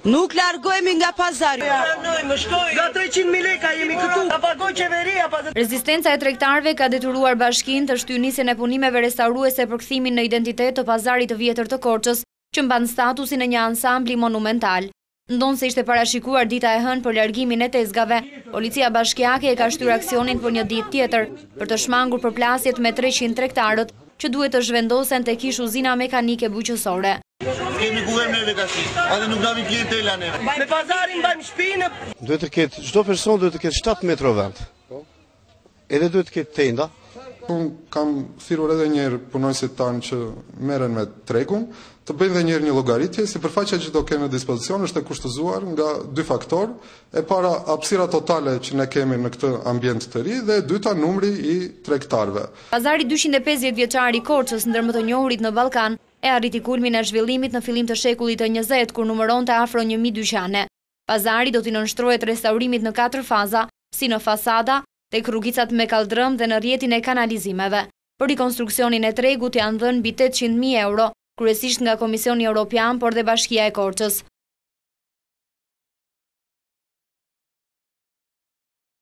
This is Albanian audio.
Nuk largohemi nga pazari. Më shkoj, nga 300.000 leka jemi këtu. Ta pagoj qeveria. Rezistenca e tregtarëve ka detyruar bashkinë të shtyjë nisjen e punimeve restauruese për kthimin në identitet të pazarit të vjetër të Korçës, që mban statusin e një ansambli monumental. Ndonë se ishte parashikuar dita e hënë për largimin e tezgave, policia bashkiake e ka shtyr aksionin për një ditë tjetër, për të shmangur përplasjet me 300 tregtarët, që duhet të zhvendosen tek ish uzina mekanike bujqësore. Kemi guvern neve tash, edhe nuk davi klientela neve. Me pazarin mbajmë shtëpinë. Duhet të ketë, çdo person duhet të ketë 7 metro vend. Edhe duhet të ketë tenda. Unë kam thirrur edhe njëherë punonësit tanë që merren me tregun, të bëjnë edhe njëherë një llogaritje, sipërfaqja që do kenë në dispozicion është e kushtëzuar nga dy faktorë, e para hapësira totale që ne kemi në këtë ambient të ri dhe e dyta numri i tregtarëve. Pazari 250 vjeçar i Korçës, ndër më të njohurit në Ballkan, e arriti kulmin e zhvillimit në fillim të shekullit të 20, kur numëronte afro 1000 dyqane. Pazari do t'i nënshtrohet restaurimit në 4 faza, si në fasada, tek rrugicat me kaldrëm dhe në rrjetin e kanalizimeve. Për rikonstruksionin e tregut janë dhënë mbi 800.000 euro, kryesisht nga Komisioni Evropian, por dhe Bashkia e Korçës.